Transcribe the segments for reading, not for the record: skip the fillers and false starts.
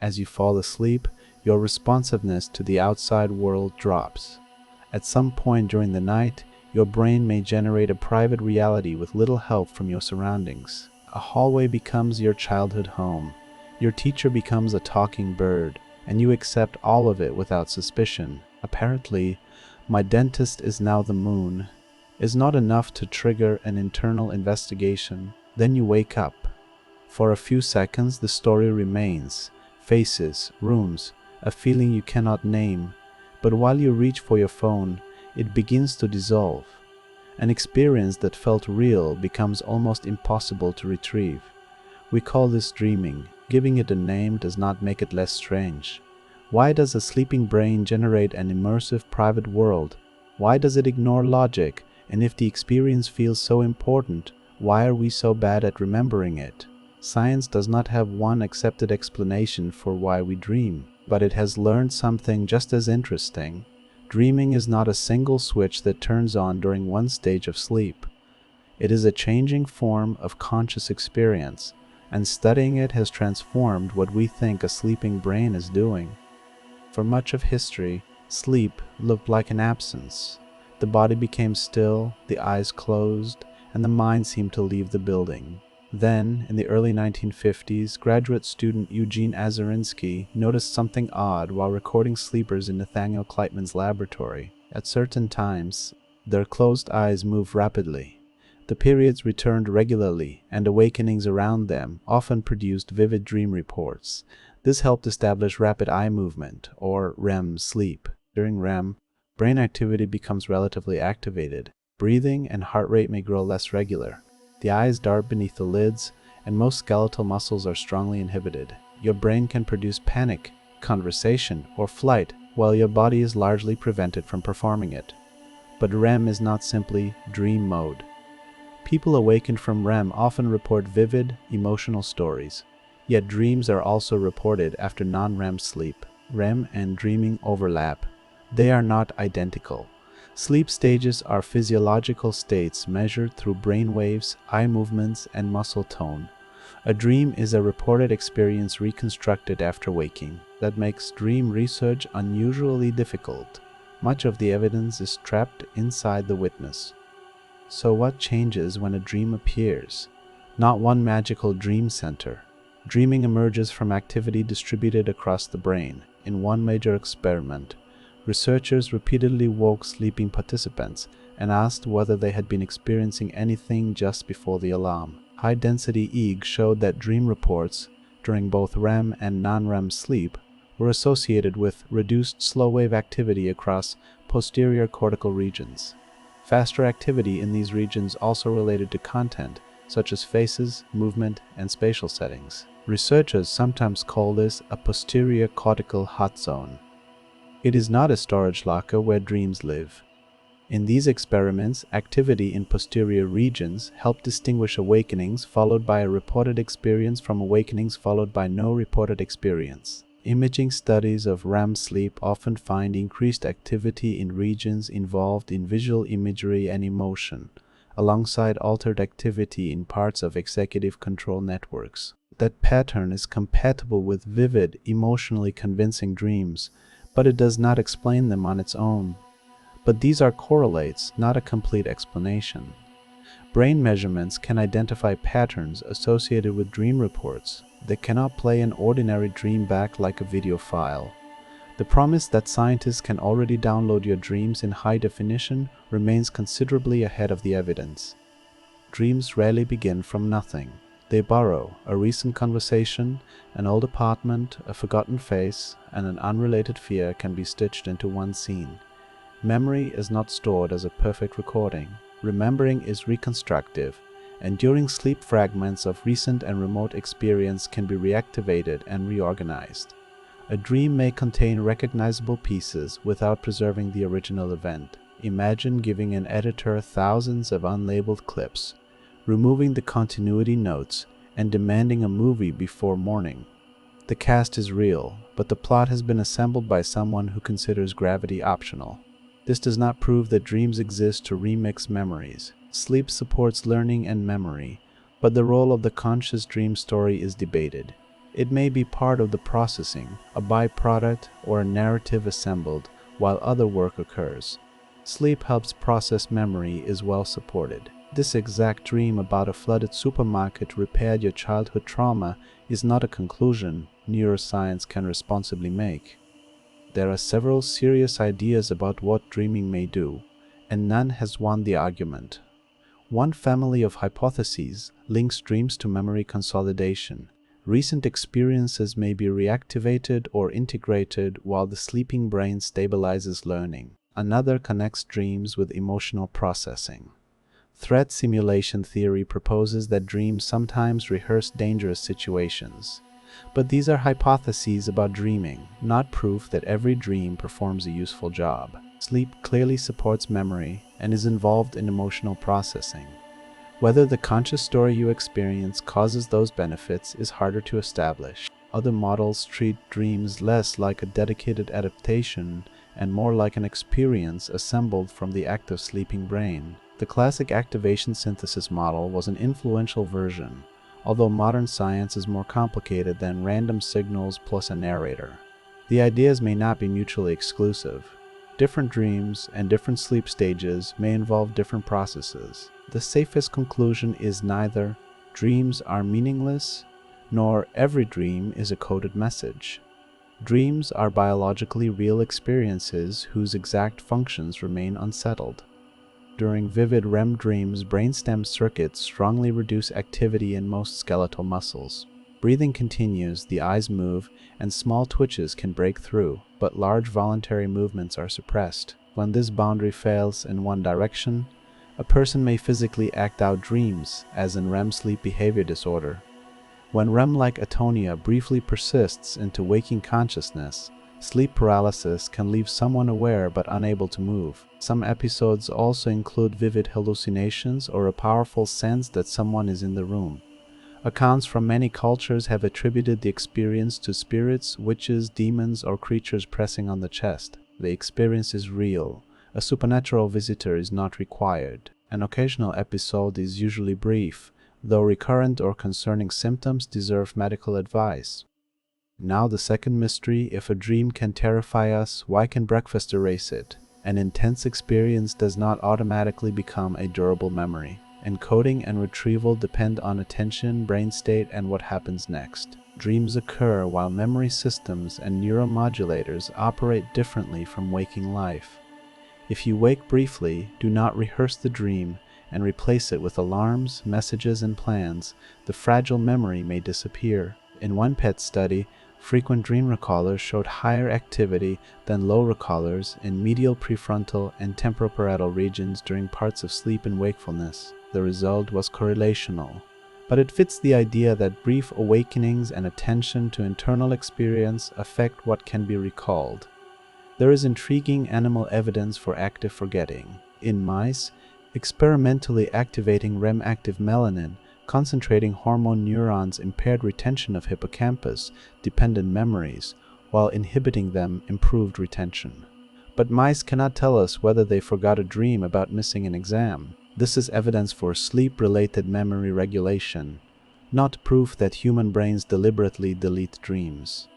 As you fall asleep, your responsiveness to the outside world drops. At some point during the night, your brain may generate a private reality with little help from your surroundings. A hallway becomes your childhood home. Your teacher becomes a talking bird, and you accept all of it without suspicion. Apparently, "my dentist is now the moon" is not enough to trigger an internal investigation. Then you wake up. For a few seconds, the story remains. Faces, rooms, a feeling you cannot name. But while you reach for your phone, it begins to dissolve. An experience that felt real becomes almost impossible to retrieve. We call this dreaming. Giving it a name does not make it less strange. Why does a sleeping brain generate an immersive private world? Why does it ignore logic? And if the experience feels so important, why are we so bad at remembering it? Science does not have one accepted explanation for why we dream, but it has learned something just as interesting. Dreaming is not a single switch that turns on during one stage of sleep. It is a changing form of conscious experience, and studying it has transformed what we think a sleeping brain is doing. For much of history, sleep looked like an absence. The body became still, the eyes closed, and the mind seemed to leave the building. Then, in the early 1950s, graduate student Eugene Azarinsky noticed something odd while recording sleepers in Nathaniel Kleitman's laboratory. At certain times, their closed eyes moved rapidly. The periods returned regularly, and awakenings around them often produced vivid dream reports. This helped establish rapid eye movement, or REM sleep. During REM, brain activity becomes relatively activated. Breathing and heart rate may grow less regular. The eyes dart beneath the lids, and most skeletal muscles are strongly inhibited. Your brain can produce panic, conversation, or flight, while your body is largely prevented from performing it. But REM is not simply dream mode. People awakened from REM often report vivid, emotional stories. Yet dreams are also reported after non-REM sleep. REM and dreaming overlap. They are not identical. Sleep stages are physiological states measured through brain waves, eye movements, and muscle tone. A dream is a reported experience reconstructed after waking. That makes dream research unusually difficult. Much of the evidence is trapped inside the witness. So what changes when a dream appears? Not one magical dream center. Dreaming emerges from activity distributed across the brain. In one major experiment, researchers repeatedly woke sleeping participants and asked whether they had been experiencing anything just before the alarm. High-density EEG showed that dream reports during both REM and non-REM sleep were associated with reduced slow-wave activity across posterior cortical regions. Faster activity in these regions also related to content, such as faces, movement, and spatial settings. Researchers sometimes call this a posterior cortical hot zone. It is not a storage locker where dreams live. In these experiments, activity in posterior regions helped distinguish awakenings followed by a reported experience from awakenings followed by no reported experience. Imaging studies of REM sleep often find increased activity in regions involved in visual imagery and emotion, alongside altered activity in parts of executive control networks. That pattern is compatible with vivid, emotionally convincing dreams, but it does not explain them on its own. But these are correlates, not a complete explanation. Brain measurements can identify patterns associated with dream reports. They cannot play an ordinary dream back like a video file. The promise that scientists can already download your dreams in high definition remains considerably ahead of the evidence. Dreams rarely begin from nothing. They borrow a recent conversation, an old apartment, a forgotten face, and an unrelated fear can be stitched into one scene. Memory is not stored as a perfect recording. Remembering is reconstructive, and during sleep fragments of recent and remote experience can be reactivated and reorganized. A dream may contain recognizable pieces without preserving the original event. Imagine giving an editor thousands of unlabeled clips, removing the continuity notes, and demanding a movie before morning. The cast is real, but the plot has been assembled by someone who considers gravity optional. This does not prove that dreams exist to remix memories. Sleep supports learning and memory, but the role of the conscious dream story is debated. It may be part of the processing, a byproduct, or a narrative assembled while other work occurs. Sleep helps process memory is well supported. This exact dream about a flooded supermarket repaired your childhood trauma is not a conclusion neuroscience can responsibly make. There are several serious ideas about what dreaming may do, and none has won the argument. One family of hypotheses links dreams to memory consolidation. Recent experiences may be reactivated or integrated while the sleeping brain stabilizes learning. Another connects dreams with emotional processing. Threat simulation theory proposes that dreams sometimes rehearse dangerous situations. But these are hypotheses about dreaming, not proof that every dream performs a useful job. Sleep clearly supports memory and is involved in emotional processing. Whether the conscious story you experience causes those benefits is harder to establish. Other models treat dreams less like a dedicated adaptation and more like an experience assembled from the active sleeping brain. The classic activation synthesis model was an influential version, although modern science is more complicated than random signals plus a narrator. The ideas may not be mutually exclusive. Different dreams and different sleep stages may involve different processes. The safest conclusion is neither dreams are meaningless, nor every dream is a coded message. Dreams are biologically real experiences whose exact functions remain unsettled. During vivid REM dreams, brainstem circuits strongly reduce activity in most skeletal muscles. Breathing continues, the eyes move, and small twitches can break through, but large voluntary movements are suppressed. When this boundary fails in one direction, a person may physically act out dreams, as in REM sleep behavior disorder. When REM-like atonia briefly persists into waking consciousness, sleep paralysis can leave someone aware but unable to move. Some episodes also include vivid hallucinations or a powerful sense that someone is in the room. Accounts from many cultures have attributed the experience to spirits, witches, demons, or creatures pressing on the chest. The experience is real. A supernatural visitor is not required. An occasional episode is usually brief, though recurrent or concerning symptoms deserve medical advice. Now the second mystery: if a dream can terrify us, why can breakfast erase it? An intense experience does not automatically become a durable memory. Encoding and retrieval depend on attention, brain state, and what happens next. Dreams occur while memory systems and neuromodulators operate differently from waking life. If you wake briefly, do not rehearse the dream and replace it with alarms, messages, and plans. The fragile memory may disappear. In one PET study, frequent dream recallers showed higher activity than low recallers in medial prefrontal and temporoparietal regions during parts of sleep and wakefulness. The result was correlational, but it fits the idea that brief awakenings and attention to internal experience affect what can be recalled. There is intriguing animal evidence for active forgetting. In mice, experimentally activating REM-active melanin, concentrating hormone neurons impaired retention of hippocampus-dependent memories, while inhibiting them improved retention. But mice cannot tell us whether they forgot a dream about missing an exam. This is evidence for sleep-related memory regulation, not proof that human brains deliberately delete dreams.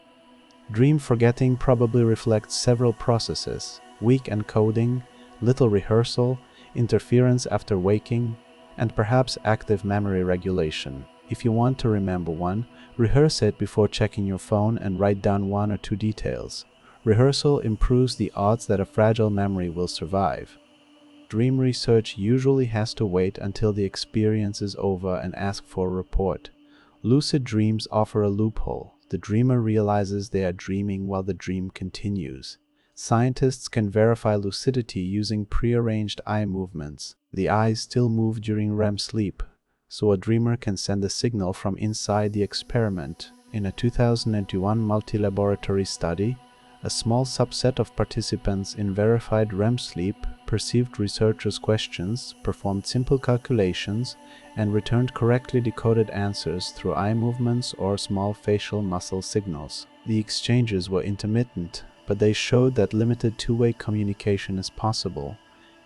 Dream forgetting probably reflects several processes: weak encoding, little rehearsal, interference after waking, and perhaps active memory regulation. If you want to remember one, rehearse it before checking your phone and write down one or two details. Rehearsal improves the odds that a fragile memory will survive. Dream research usually has to wait until the experience is over and ask for a report. Lucid dreams offer a loophole. The dreamer realizes they are dreaming while the dream continues. Scientists can verify lucidity using prearranged eye movements. The eyes still move during REM sleep, so a dreamer can send a signal from inside the experiment. In a 2021 multi-laboratory study, a small subset of participants in verified REM sleep perceived researchers' questions, performed simple calculations, and returned correctly decoded answers through eye movements or small facial muscle signals. The exchanges were intermittent, but they showed that limited two-way communication is possible.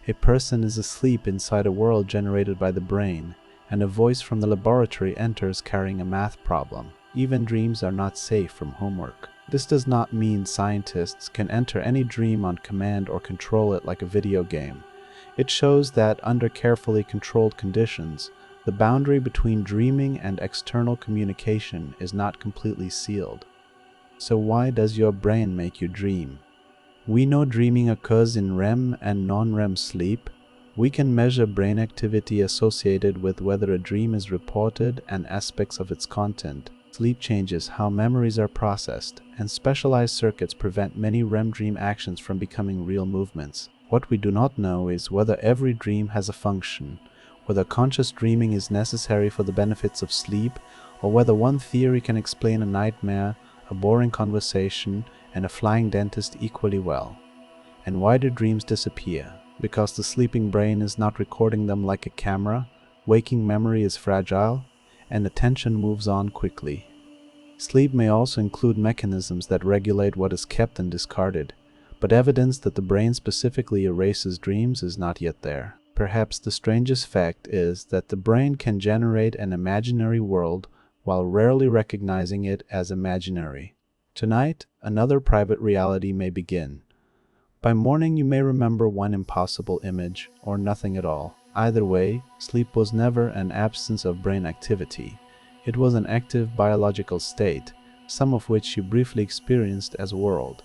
A person is asleep inside a world generated by the brain, and a voice from the laboratory enters carrying a math problem. even dreams are not safe from homework. This does not mean scientists can enter any dream on command or control it like a video game. It shows that under carefully controlled conditions, the boundary between dreaming and external communication is not completely sealed. So why does your brain make you dream? We know dreaming occurs in REM and non-REM sleep. We can measure brain activity associated with whether a dream is reported and aspects of its content. Sleep changes how memories are processed, and specialized circuits prevent many REM dream actions from becoming real movements. What we do not know is whether every dream has a function, whether conscious dreaming is necessary for the benefits of sleep, or whether one theory can explain a nightmare, a boring conversation, and a flying dentist equally well. And why do dreams disappear? Because the sleeping brain is not recording them like a camera, waking memory is fragile, and attention moves on quickly. Sleep may also include mechanisms that regulate what is kept and discarded, but evidence that the brain specifically erases dreams is not yet there. Perhaps the strangest fact is that the brain can generate an imaginary world while rarely recognizing it as imaginary. Tonight, another private reality may begin. By morning, you may remember one impossible image, or nothing at all. Either way, sleep was never an absence of brain activity. It was an active biological state, some of which you briefly experienced as a world.